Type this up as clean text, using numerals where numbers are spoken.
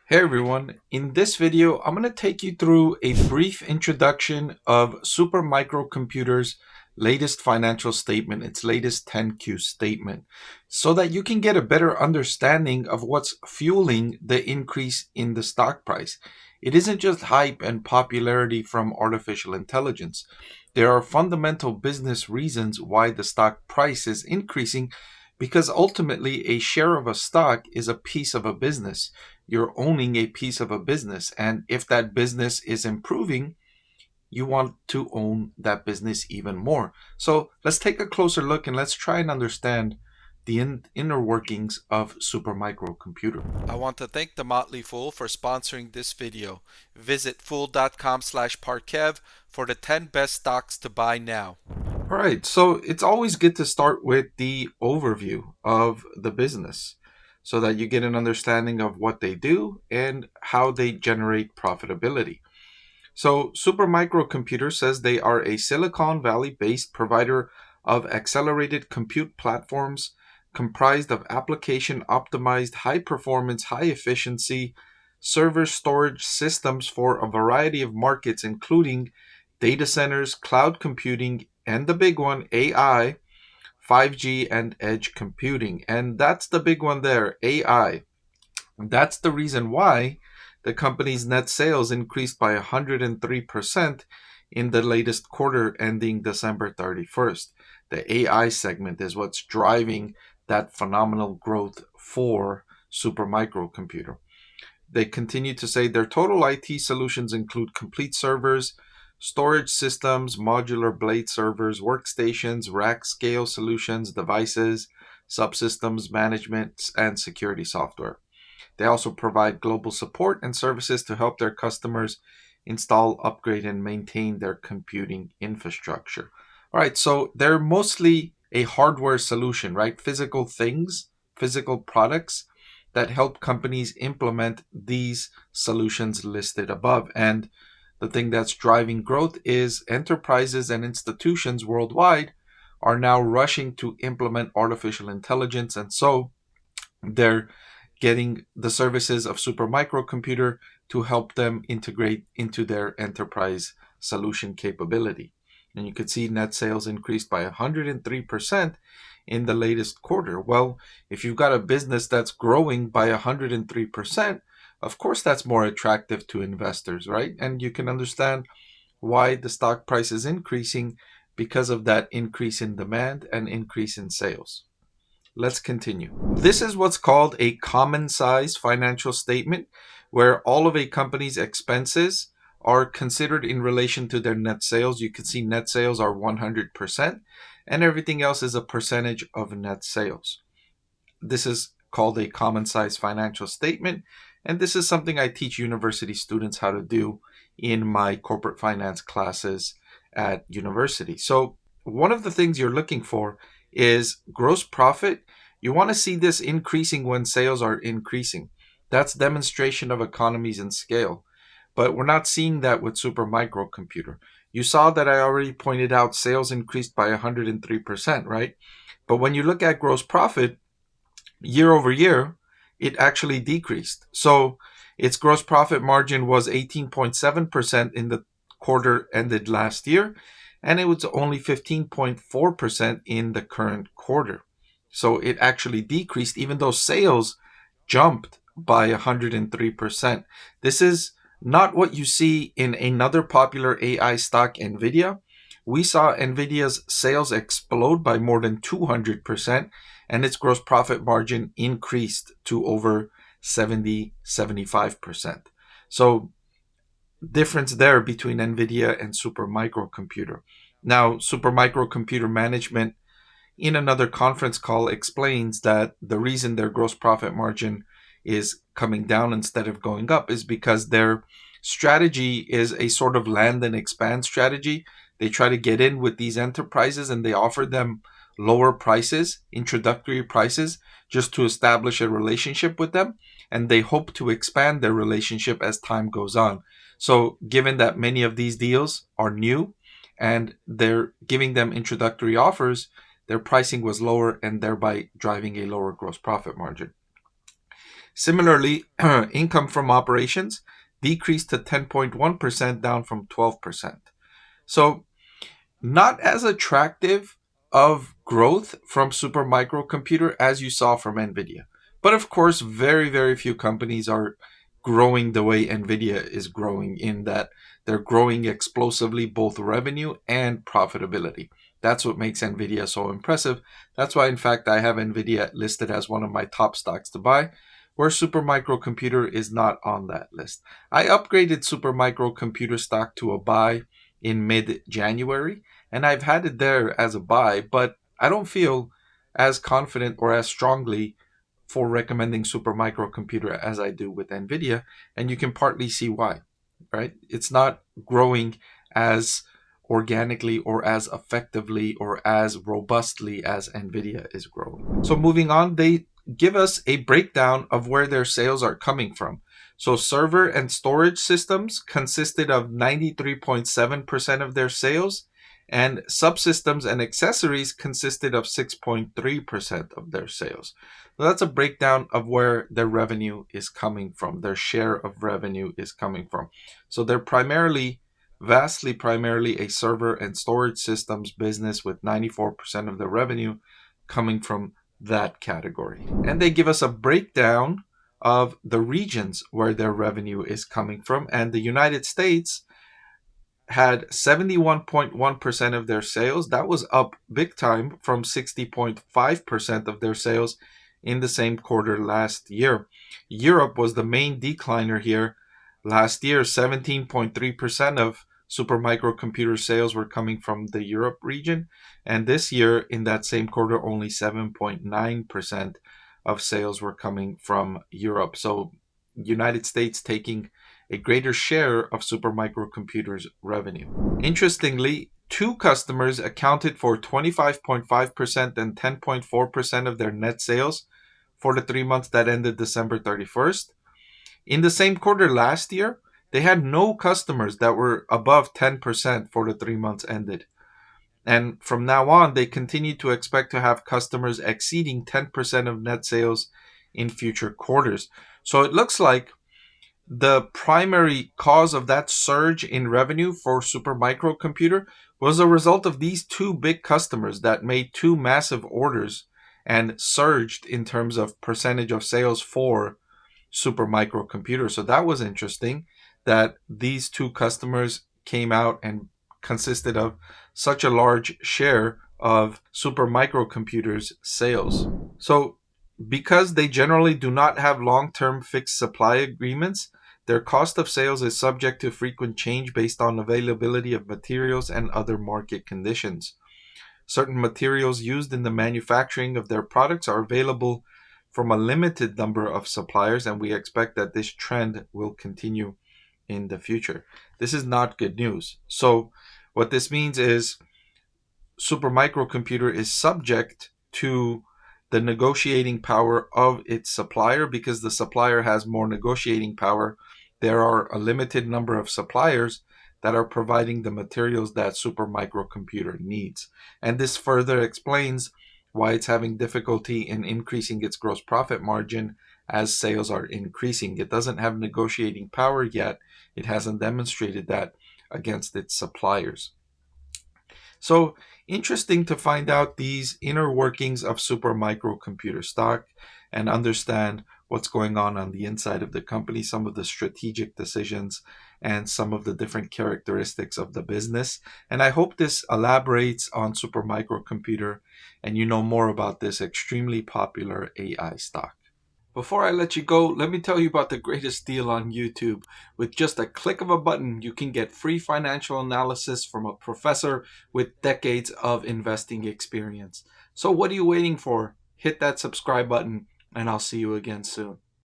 Hey everyone, in this video I'm going to take you through a brief introduction of Supermicrocomputer's latest financial statement, its latest 10Q statement, so that you can get a better understanding of what's fueling the increase in the stock price. It isn't just hype and popularity from artificial intelligence. There are fundamental business reasons why the stock price is increasing, because ultimately a share of a stock is a piece of a business. You're owning a piece of a business, and if that business is improving, you want to own that business even more. So let's take a closer look and let's try and understand the inner workings of Supermicrocomputer. I want to thank the Motley Fool for sponsoring this video. Visit fool.com/Parkev for the 10 best stocks to buy now. All right, so it's always good to start with the overview of the business so that you get an understanding of what they do and how they generate profitability. So Supermicrocomputer says they are a Silicon Valley-based provider of accelerated compute platforms comprised of application-optimized, high-performance, high-efficiency server storage systems for a variety of markets, including data centers, cloud computing, and the big one, AI, 5G, and edge computing. And that's the big one there, AI. That's the reason why the company's net sales increased by 103% in the latest quarter ending December 31st. The AI segment is what's driving that phenomenal growth for Supermicrocomputer. They continue to say their total IT solutions include complete servers, storage systems, modular blade servers, workstations, rack scale solutions, devices, subsystems management, and security software. They also provide global support and services to help their customers install, upgrade, and maintain their computing infrastructure. All right, so they're mostly a hardware solution, right? Physical things, physical products that help companies implement these solutions listed above. And the thing that's driving growth is enterprises and institutions worldwide are now rushing to implement artificial intelligence. And so they're getting the services of Supermicrocomputer to help them integrate into their enterprise solution capability. And you could see net sales increased by 103% in the latest quarter. Well, if you've got a business that's growing by 103%, of course that's more attractive to investors, right? And you can understand why the stock price is increasing because of that increase in demand and increase in sales. Let's continue. This is what's called a common size financial statement, where all of a company's expenses are considered in relation to their net sales. You can see net sales are 100%, and everything else is a percentage of net sales. This is called a common size financial statement, and this is something I teach university students how to do in my corporate finance classes at university. So one of the things you're looking for is gross profit. You want to see this increasing when sales are increasing. That's demonstration of economies in scale. But we're not seeing that with Supermicrocomputer. You saw that I already pointed out sales increased by 103%, right? But when you look at gross profit, year over year, it actually decreased. So its gross profit margin was 18.7% in the quarter ended last year, and it was only 15.4% in the current quarter. So it actually decreased even though sales jumped by 103%. This is not what you see in another popular AI stock, Nvidia. We saw Nvidia's sales explode by more than 200%, and its gross profit margin increased to over 75%. So difference there between Nvidia and Supermicrocomputer. Now, Supermicrocomputer management in another conference call explains that the reason their gross profit margin is coming down instead of going up is because their strategy is a sort of land and expand strategy. They try to get in with these enterprises and they offer them lower prices, introductory prices, just to establish a relationship with them. And they hope to expand their relationship as time goes on. So given that many of these deals are new and they're giving them introductory offers, their pricing was lower and thereby driving a lower gross profit margin. Similarly, income from operations decreased to 10.1%, down from 12%. So not as attractive of growth from supermicrocomputer as you saw from NVIDIA. But of course, very, very few companies are growing the way NVIDIA is growing, in that they're growing explosively, both revenue and profitability. That's what makes NVIDIA so impressive. That's why, in fact, I have NVIDIA listed as one of my top stocks to buy, where supermicrocomputer is not on that list. I upgraded supermicrocomputer stock to a buy in mid-January, and I've had it there as a buy, but I don't feel as confident or as strongly for recommending supermicrocomputer as I do with NVIDIA, and you can partly see why, right? It's not growing as organically or as effectively or as robustly as NVIDIA is growing. So moving on, they give us a breakdown of where their sales are coming from. So server and storage systems consisted of 93.7% of their sales, and subsystems and accessories consisted of 6.3% of their sales. So that's a breakdown of where their revenue is coming from, their share of revenue is coming from. So they're vastly primarily a server and storage systems business, with 94% of the revenue coming from that category. And they give us a breakdown of the regions where their revenue is coming from, and the United States had 71.1% of their sales. That was up big time from 60.5% of their sales in the same quarter last year. Europe was the main decliner here. Last year, 17.3% of supermicrocomputer sales were coming from the Europe region, and this year in that same quarter, only 7.9% of sales were coming from Europe. So United States taking a greater share of supermicrocomputers' revenue. Interestingly, two customers accounted for 25.5% and 10.4% of their net sales for the 3 months that ended December 31st. In the same quarter last year, they had no customers that were above 10% for the 3 months ended. And from now on, they continue to expect to have customers exceeding 10% of net sales in future quarters. So it looks like the primary cause of that surge in revenue for supermicrocomputer was a result of these two big customers that made two massive orders and surged in terms of percentage of sales for supermicrocomputer. So that was interesting, that these two customers came out and consisted of such a large share of supermicrocomputers sales. So because they generally do not have long-term fixed supply agreements, their cost of sales is subject to frequent change based on availability of materials and other market conditions. Certain materials used in the manufacturing of their products are available from a limited number of suppliers, and we expect that this trend will continue in the future. This is not good news. So what this means is supermicrocomputer is subject to the negotiating power of its supplier. Because the supplier has more negotiating power, there are a limited number of suppliers that are providing the materials that supermicrocomputer needs. And this further explains why it's having difficulty in increasing its gross profit margin as sales are increasing. It doesn't have negotiating power yet. It hasn't demonstrated that against its suppliers. So interesting to find out these inner workings of supermicrocomputer stock and understand what's going on the inside of the company, some of the strategic decisions, and some of the different characteristics of the business. And I hope this elaborates on supermicrocomputer and you know more about this extremely popular AI stock. Before I let you go, let me tell you about the greatest deal on YouTube. With just a click of a button, you can get free financial analysis from a professor with decades of investing experience. So what are you waiting for? Hit that subscribe button, and I'll see you again soon.